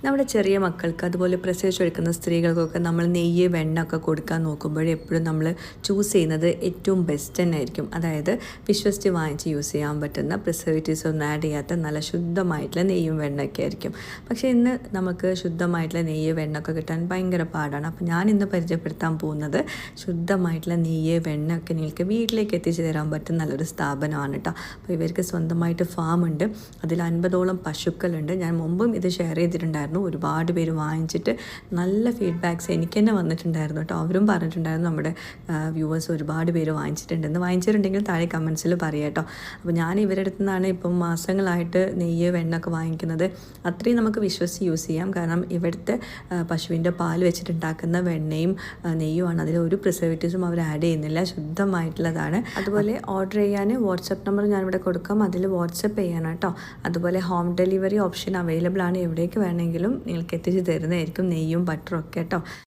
നമ്മുടെ ചെറിയ മക്കൾക്ക് അതുപോലെ പ്രസവിച്ചൊഴുക്കുന്ന സ്ത്രീകൾക്കൊക്കെ നമ്മൾ നെയ്യ് വെണ്ണ ഒക്കെ കൊടുക്കാൻ നോക്കുമ്പോൾ എപ്പോഴും നമ്മൾ ചൂസ് ചെയ്യുന്നത് ഏറ്റവും ബെസ്റ്റ് തന്നെ ആയിരിക്കും. അതായത് വിശ്വസിച്ച് വാങ്ങിച്ച് യൂസ് ചെയ്യാൻ പറ്റുന്ന പ്രിസർവേറ്റീവ്സ് ഒന്നും ആഡ് ചെയ്യാത്ത നല്ല ശുദ്ധമായിട്ടുള്ള നെയ്യും വെണ്ണയൊക്കെ ആയിരിക്കും. പക്ഷേ ഇന്ന് നമുക്ക് ശുദ്ധമായിട്ടുള്ള നെയ്യ് വെണ്ണയൊക്കെ കിട്ടാൻ ഭയങ്കര പാടാണ്. അപ്പോൾ ഞാൻ ഇന്ന് പരിചയപ്പെടുത്താൻ പോകുന്നത് ശുദ്ധമായിട്ടുള്ള നെയ്യ് വെണ്ണയൊക്കെ നിങ്ങൾക്ക് വീട്ടിലേക്ക് എത്തിച്ചു തരാൻ പറ്റുന്ന നല്ലൊരു സ്ഥാപനമാണ് കേട്ടോ. അപ്പോൾ ഇവർക്ക് സ്വന്തമായിട്ട് ഫാം ഉണ്ട്. അതിൽ 50ഓളം പശുക്കളുണ്ട്. ഞാൻ മുമ്പും ഇത് ഷെയർ ചെയ്തിട്ടുണ്ടായിരുന്നു. ഒരുപാട് പേര് വാങ്ങിച്ചിട്ട് നല്ല ഫീഡ്ബാക്ക്സ് എനിക്ക് തന്നെ വന്നിട്ടുണ്ടായിരുന്നു കേട്ടോ. അവരും പറഞ്ഞിട്ടുണ്ടായിരുന്നു നമ്മുടെ വ്യൂവേഴ്സ് ഒരുപാട് പേര് വാങ്ങിച്ചിട്ടുണ്ടെന്ന്. വാങ്ങിച്ചിട്ടുണ്ടെങ്കിൽ താഴെ കമൻസിൽ പറയാം കേട്ടോ. അപ്പോൾ ഞാൻ ഇവരുടെ അടുത്ത് നിന്നാണ് ഇപ്പം മാസങ്ങളായിട്ട് നെയ്യ് വെണ്ണൊക്കെ വാങ്ങിക്കുന്നത്. അത്രയും നമുക്ക് വിശ്വസിച്ച് യൂസ് ചെയ്യാം. കാരണം ഇവിടുത്തെ പശുവിൻ്റെ പാൽ വെച്ചിട്ടുണ്ടാക്കുന്ന വെണ്ണയും നെയ്യുമാണ്. അതിൽ ഒരു പ്രിസർവേറ്റീവ്സും അവർ ആഡ് ചെയ്യുന്നില്ല. ശുദ്ധമായിട്ടുള്ളതാണ്. അതുപോലെ ഓർഡർ ചെയ്യാൻ വാട്സപ്പ് നമ്പർ ഞാനിവിടെ കൊടുക്കാം. അതിൽ വാട്സപ്പ് ചെയ്യണം കേട്ടോ. അതുപോലെ ഹോം ഡെലിവറി ഓപ്ഷൻ അവൈലബിൾ ആണ്. എവിടേക്ക് വേണമെങ്കിലും നിങ്ങൾക്ക് എത്തിച്ച് തരുന്നതായിരിക്കും നെയ്യും ബട്ടറും ഒക്കെ കേട്ടോ.